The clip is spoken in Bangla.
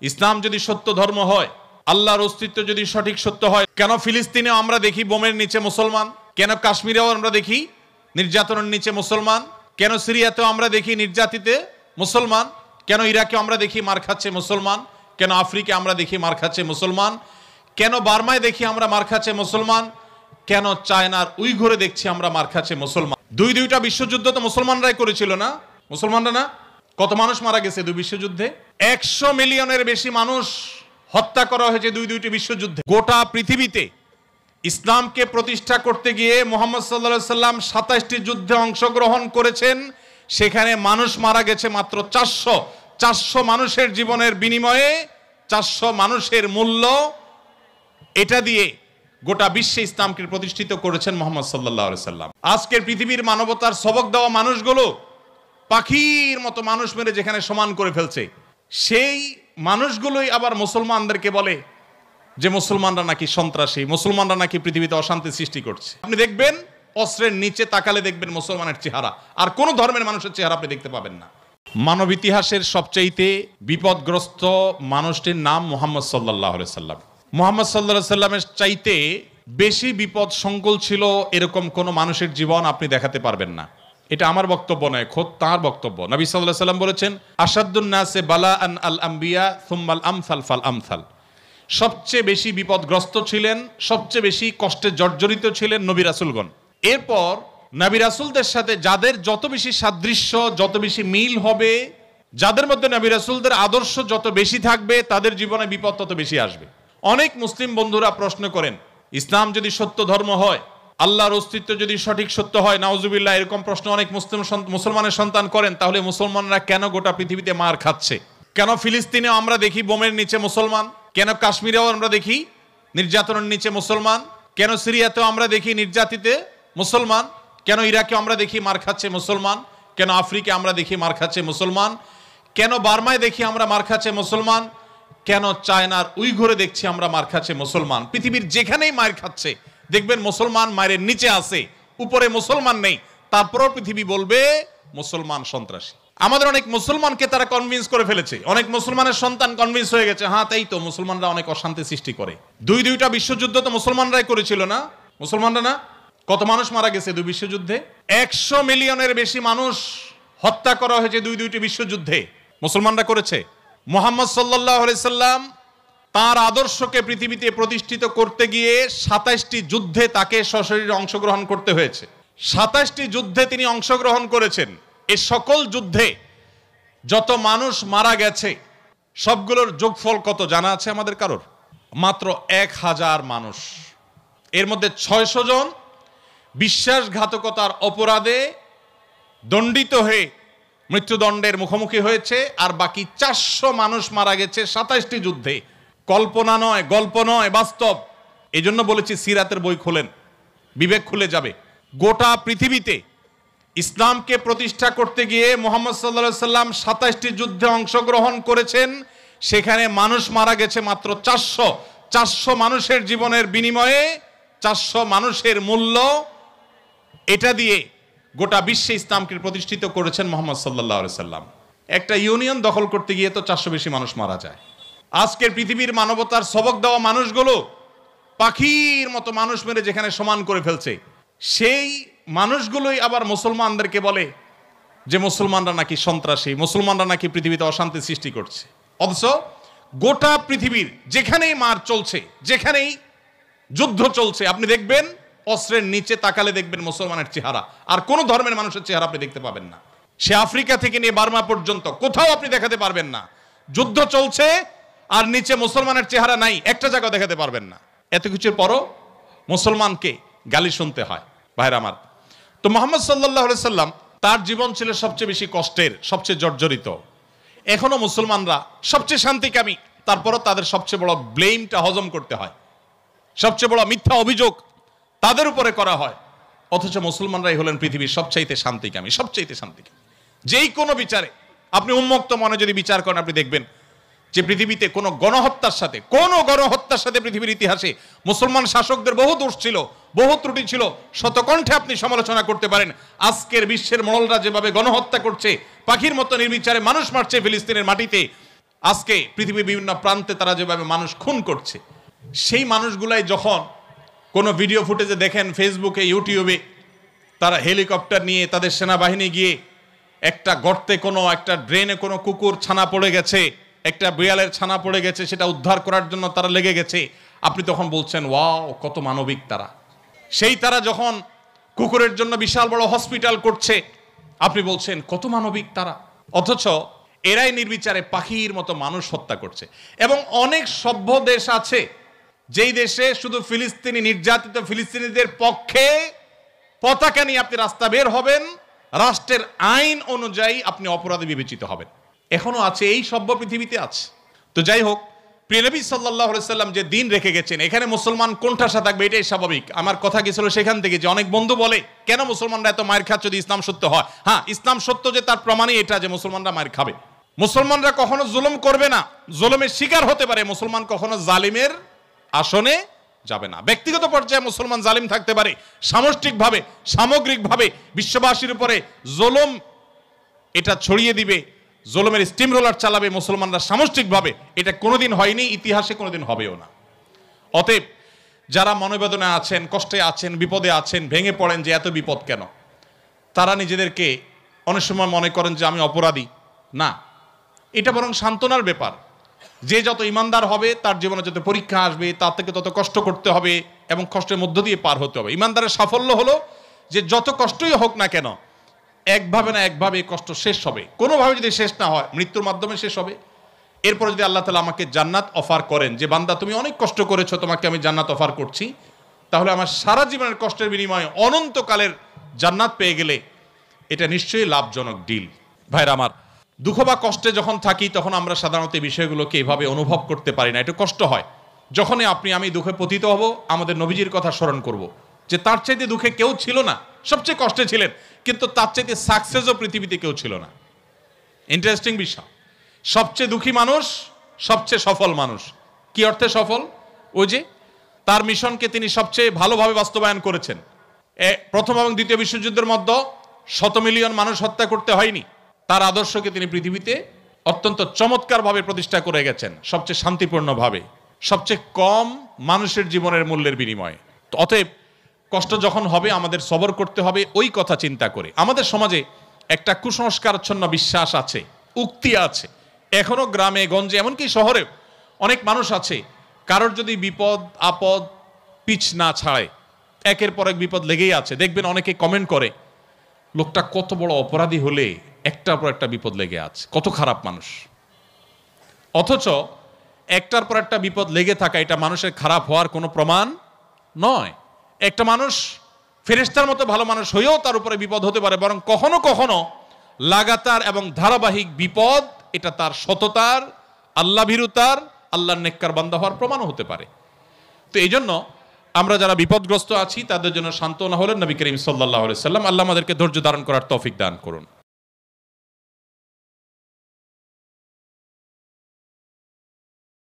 ইসলাম যদি সত্য ধর্ম হয়, আল্লাহর অস্তিত্ব যদি সঠিক সত্য হয়, কেন ফিলিস্তিনেও আমরা দেখি বোমের নিচে মুসলমান? কেন কাশ্মীরেও আমরা দেখি নির্যাতনের নিচে মুসলমান? কেন সিরিয়াতেও আমরা দেখি নির্যাতিতে মুসলমান? কেন ইরাকে আমরা দেখি মার খাচ্ছে মুসলমান? কেন আফ্রিকা আমরা দেখি মার খাচ্ছে মুসলমান? কেন বার্মায় দেখি আমরা মার খাচ্ছে মুসলমান? কেন চায়নার উইঘুরে দেখছি আমরা মার খাচ্ছে মুসলমান? দুইটা বিশ্বযুদ্ধ তো মুসলমানরাই করেছিল না? মুসলমানরা না? কত মানুষ মারা গেছে দুই বিশ্বযুদ্ধে? 100 মিলিয়নের বেশি মানুষ হত্যা করা হয়েছে দুইটি বিশ্বযুদ্ধে। গোটা পৃথিবীতে ইসলামকে প্রতিষ্ঠা করতে গিয়ে মুহাম্মদ সাল্লাল্লাহু আলাইহি সাল্লাম 27টি যুদ্ধে অংশগ্রহণ করেছেন। সেখানে মানুষ মারা গেছে মাত্র 400 মানুষের জীবনের বিনিময়ে 400 মানুষের মূল্য। এটা দিয়ে গোটা বিশ্বে ইসলামকে প্রতিষ্ঠিত করেছেন মুহাম্মদ সাল্লাল্লাহু আলাইহি সাল্লাম। আজকের পৃথিবীর মানবতার সবক দেওয়া মানুষগুলো পাখির মতো মানুষ মেরে যেখানে সমান করে ফেলছে, সেই মানুষগুলোই আবার মুসলমানদেরকে বলে যে মুসলমানরা নাকি সন্ত্রাসী, মুসলমানরা নাকি পৃথিবীতে অশান্তি সৃষ্টি করছে। আপনি দেখবেন অস্ত্রের নিচে তাকালে দেখবেন মুসলমানের চেহারা, আর কোন ধর্মের মানুষের চেহারা আপনি দেখতে পাবেন না। মানব ইতিহাসের সবচাইতে বিপদগ্রস্ত মানুষটির নাম মুহাম্মদ সাল্লাল্লাহু আলাইহি সাল্লাম। মুহাম্মদ সাল্লাল্লাহু আলাইহি সাল্লামের চাইতে বেশি বিপদ সংকুল ছিল এরকম কোন মানুষের জীবন আপনি দেখাতে পারবেন না। এটা আমার বক্তব্য নয়, খোদ তার বক্তব্য। নবী সাল্লাল্লাহু আলাইহি সাল্লাম বলেছেন, আশাদ্দুন নাসে বালাআন আল আম্বিয়া সুম্মাল আমসাল ফাল আমসাল। সবচেয়ে বেশি বিপদগ্রস্ত ছিলেন, সবচেয়ে বেশি কষ্টে জর্জরিত ছিলেন নবী রাসূলগণ। এরপর নবী রাসূলদের সাথে যাদের যত বেশি সাদৃশ্য, যত বেশি মিল হবে, যাদের মধ্যে নবী রাসূলদের আদর্শ যত বেশি থাকবে, তাদের জীবনে বিপদ তত বেশি আসবে। অনেক মুসলিম বন্ধুরা প্রশ্ন করেন, ইসলাম যদি সত্য ধর্ম হয়, আল্লাহর অস্তিত্ব যদি সঠিক সত্য হয়, নাউজুবিল্লাহ, এরকম প্রশ্ন অনেক মুসলমানের সন্তান করেন, তাহলে মুসলমানরা কেন গোটা পৃথিবীতে মার খাচ্ছে? কেন ফিলিস্তিনেও আমরা দেখি বোমের নিচে মুসলমান? কেন কাশ্মীরেও আমরা দেখি নির্যাতনের নিচে মুসলমান? কেন সিরিয়াতেও আমরা দেখি নির্যাতিতে মুসলমান? কেন ইরাকে আমরা দেখি মার খাচ্ছে মুসলমান? কেন আফ্রিকা আমরা দেখি মার খাচ্ছে মুসলমান? কেন বার্মায় দেখি আমরা মার খাচ্ছে মুসলমান? কেন চায়নার উইঘুরে দেখছি আমরা মার খাচ্ছে মুসলমান? পৃথিবীর যেখানেই মার খাচ্ছে দেখবেন মুসলমান মায়ের নিচে আছে, উপরে মুসলমান নেই। তারপরও পৃথিবী বলবে মুসলমান সন্ত্রাসী। আমাদের অনেক মুসলমানকে তারা কনভিন্স করে ফেলেছে, অনেক মুসলমানের সন্তান কনভিন্স হয়ে গেছে, হ্যাঁ তাই তো, মুসলমানরা অনেক অশান্তি সৃষ্টি করে। দুইটা বিশ্বযুদ্ধ তো মুসলমানরাই করেছিল না? মুসলমানরা না? কত মানুষ মারা গেছে দুই বিশ্বযুদ্ধে? 100 মিলিয়নের বেশি মানুষ হত্যা করা হয়েছে দুইটি বিশ্বযুদ্ধে। মুসলমানরা করেছে। মুহাম্মদ সাল্লাল্লাহু আলাইহি সাল্লাম তার আদর্শকে পৃথিবীতে প্রতিষ্ঠিত করতে গিয়ে 27টি যুদ্ধে তাকে সশরীরে অংশগ্রহণ করতে হয়েছে। 27টি যুদ্ধে তিনি অংশগ্রহণ করেছেন। এই সকল যুদ্ধে যত মানুষ মারা গেছে সবগুলোর যোগফল কত জানা আছে আমাদের কারোর? মাত্র 1000 মানুষ। এর মধ্যে 600 জন বিশ্বাসঘাতকতার অপরাধে দণ্ডিত হয়ে মৃত্যুদণ্ডের মুখোমুখি হয়েছে, আর বাকি 400 মানুষ মারা গেছে 27টি যুদ্ধে। কল্পনা নয়, গল্প নয়, বাস্তব। এই জন্য বলেছি সিরাতের বই খোলেন, বিবেক খুলে যাবে। গোটা পৃথিবীতে ইসলামকে প্রতিষ্ঠা করতে গিয়ে মুহাম্মদ সাল্লাল্লাহু আলাইহি সাল্লাম 27টি যুদ্ধে অংশগ্রহণ করেছেন। সেখানে মানুষ মারা গেছে মাত্র 400 মানুষের জীবনের বিনিময়ে 400 মানুষের মূল্য। এটা দিয়ে গোটা বিশ্বে ইসলামকে প্রতিষ্ঠিত করেছেন মুহাম্মদ সাল্লাল্লাহু আলাইহি সাল্লাম। একটা ইউনিয়ন দখল করতে গিয়ে তো 400 বেশি মানুষ মারা যায়। আজকের পৃথিবীর মানবতার সবক দেওয়া মানুষগুলো পাখির মতো মানুষ মেরে যেখানে সমান করে ফেলছে, সেই মানুষগুলোই আবার মুসলমানদেরকে বলে যে মুসলমানরা নাকি সন্ত্রাসী, মুসলমানরা নাকি পৃথিবীতে অশান্তি সৃষ্টি করছে। অথচ গোটা পৃথিবীর যেখানেই মার চলছে, যেখানেই যুদ্ধ চলছে, আপনি দেখবেন অস্ত্রের নিচে তাকালে দেখবেন মুসলমানের চেহারা, আর কোন ধর্মের মানুষের চেহারা আপনি দেখতে পাবেন না। সে আফ্রিকা থেকে নিয়ে বার্মা পর্যন্ত কোথাও আপনি দেখাতে পারবেন না। যুদ্ধ চলছে আর নিচে মুসলমানের চেহারা নাই, একটা জায়গা দেখাতে পারবেন না। এত কিছুর পরও মুসলমানকে গালি শুনতে হয়। ভাইরা আমার, তো মুহাম্মদ সাল্লাল্লাহু আলাইহি সাল্লাম তার জীবন ছিল সবচেয়ে বেশি কষ্টের, সবচেয়ে জর্জরিত। এখনো মুসলমানরা সবচেয়ে শান্তিকামী, তারপরও তাদের সবচেয়ে বড় ব্লেমটা হজম করতে হয়, সবচেয়ে বড় মিথ্যা অভিযোগ তাদের উপরে করা হয়। অথচ মুসলমানরাই হলেন পৃথিবীর সবচাইতে শান্তিকামী, সবচাইতে শান্তিকামী। যেই কোনো বিচারে আপনি উন্মুক্ত মনে যদি বিচার করেন, আপনি দেখবেন যে পৃথিবীতে কোনো গণহত্যার সাথে পৃথিবীর ইতিহাসে মুসলমান শাসকদের বহু দোষ ছিল, বহু ত্রুটি ছিল, শতকণ্ঠে আপনি সমালোচনা করতে পারেন। আজকের বিশ্বের মোড়লরা যেভাবে গণহত্যা করছে, পাখির মতো নির্বিচারে মানুষ মারছে ফিলিস্তিনের মাটিতে, আজকে পৃথিবীর বিভিন্ন প্রান্তে তারা যেভাবে মানুষ খুন করছে, সেই মানুষগুলাই যখন কোনো ভিডিও ফুটেজে দেখেন ফেসবুকে, ইউটিউবে, তারা হেলিকপ্টার নিয়ে তাদের সেনাবাহিনী গিয়ে একটা গর্তে, কোনো একটা ড্রেনে কোনো কুকুর ছানা পড়ে গেছে, একটা বিড়ালের ছানা পড়ে গেছে, সেটা উদ্ধার করার জন্য তারা লেগে গেছে, আপনি তখন বলছেন ওয়াও, কত মানবিক তারা। সেই তারা যখন কুকুরের জন্য বিশাল বড় হসপিটাল করছে, আপনি বলছেন কত মানবিক তারা। অথচ এরাই নির্বিচারে পাখির মতো মানুষ হত্যা করছে। এবং অনেক সভ্য দেশ আছে যেই দেশে শুধু ফিলিস্তিনি, নির্যাতিত ফিলিস্তিনিদের পক্ষে পতাকা নিয়ে আপনি রাস্তা বের হবেন, রাষ্ট্রের আইন অনুযায়ী আপনি অপরাধী বিবেচিত হবেন। এখনো আছে, এই সভ্য পৃথিবীতে আছে। তো যাই হোক, প্রিয় নবী সাল্লাল্লাহু আলাইহি সাল্লাম যে দিন রেখে গেছেন, এখানে মুসলমান কোণঠাসা থাকবে, এটাই স্বাভাবিক। আমার কথা গেছিল সেখান থেকে যে অনেক বন্ধু বলে কেন মুসলমানরা এত মায়ের খাচ্ছে যদি ইসলাম সত্য হয়। হ্যাঁ, ইসলাম সত্য যে তার প্রমাণই এটা যে মুসলমানরা মায়ের খাবে। মুসলমানরা কখনো জুলুম করবে না, জুলুমের শিকার হতে পারে, মুসলমান কখনো জালিমের আসনে যাবে না। ব্যক্তিগত পর্যায়ে মুসলমান জালিম থাকতে পারে, সামষ্টিকভাবে, সামগ্রিকভাবে বিশ্ববাসীর উপরে জুলুম এটা ছড়িয়ে দিবে, জুলুমের স্টিম রোলার চালাবে মুসলমানরা সামষ্টিকভাবে, এটা কোনোদিন হয়নি, ইতিহাসে কোনোদিন হবেও না। অতএব যারা মনোবেদনা আছেন, কষ্টে আছেন, বিপদে আছেন, ভেঙে পড়েন যে এত বিপদ কেন, তারা নিজেদেরকে অনেক সময় মনে করেন যে আমি অপরাধী। না, এটা বরং সান্ত্বনার ব্যাপার। যে যত ইমানদার হবে তার জীবনে যত পরীক্ষা আসবে, তার থেকে তত কষ্ট করতে হবে এবং কষ্টের মধ্য দিয়ে পার হতে হবে। ইমানদারের সাফল্য হলো যে যত কষ্টই হোক না কেন, একভাবে না একভাবে কষ্ট শেষ হবে। কোনোভাবে যদি শেষ না হয়, মৃত্যুর মাধ্যমে শেষ হবে। এরপরে যদি আল্লাহ তাআলা আমাকে জান্নাত অফার করেন যে বান্দা তুমি অনেক কষ্ট করেছো, তোমাকে আমি জান্নাত অফার করছি, তাহলে আমার সারা জীবনের কষ্টের বিনিময়ে অনন্তকালের জান্নাত পেয়ে গেলে এটা নিশ্চয়ই লাভজনক ডিল। ভাইরা আমার, দুঃখ বা কষ্টে যখন থাকি তখন আমরা সাধারণত এই বিষয়গুলোকে এভাবে অনুভব করতে পারি না, একটু কষ্ট হয়। যখনই আপনি আমি দুঃখে পতিত হব, আমাদের নবীজির কথা স্মরণ করব যে তার চাইতে দুঃখে কেউ ছিল না, সবচেয়ে কষ্টে ছিলেন, কিন্তু তার চাইতে সাকসেসও পৃথিবীতে কেউ ছিল না। ইন্টারেস্টিং বিষয়, সবচেয়ে দুঃখী মানুষ সবচেয়ে সফল মানুষ। কি অর্থে সফল? ওই যে তার মিশনকে তিনি সবচেয়ে ভালোভাবে বাস্তবায়ন করেছেন। প্রথম এবং দ্বিতীয় বিশ্বযুদ্ধের মধ্যে 100 মিলিয়ন মানুষ হত্যা করতে হয়নি। তার আদর্শকে তিনি পৃথিবীতে অত্যন্ত চমৎকারভাবে প্রতিষ্ঠা করে গেছেন, সবচেয়ে শান্তিপূর্ণভাবে, সবচেয়ে কম মানুষের জীবনের মূল্যের বিনিময়ে। অতএব কষ্ট যখন হবে আমাদের সবর করতে হবে ওই কথা চিন্তা করে। আমাদের সমাজে একটা কুসংস্কারাচ্ছন্ন বিশ্বাস আছে, উক্তি আছে, এখনো গ্রামে গঞ্জে এমনকি শহরে অনেক মানুষ আছে, কারোর যদি বিপদ আপদ পিছ না ছাড়ে, একের পর এক বিপদ লেগেই আছে। দেখবেন অনেকে কমেন্ট করে, লোকটা কত বড় অপরাধী হলে একটার পর একটা বিপদ লেগে আছে, কত খারাপ মানুষ। অথচ একটার পর একটা বিপদ লেগে থাকা এটা মানুষের খারাপ হওয়ার কোনো প্রমাণ নয়। একটা মানুষ ফেরেশতার মতো ভালো মানুষ হয়েও তার উপরে বিপদ হতে পারে, বরং কখনো কখনো লাগাতার এবং ধারাবাহিক বিপদ এটা তার সততার, আল্লাহ ভীরুতার, আল্লাহর নেককার বান্দা হওয়ার প্রমাণও হতে পারে। তো এই জন্য আমরা যারা বিপদগ্রস্ত আছি তাদের জন্য সান্ত্বনা হলেন নবী করিম সাল্লাল্লাহু আলাইহি ওয়াসাল্লাম। আল্লাহ আমাদেরকে ধৈর্য ধারণ করার তৌফিক দান করুন।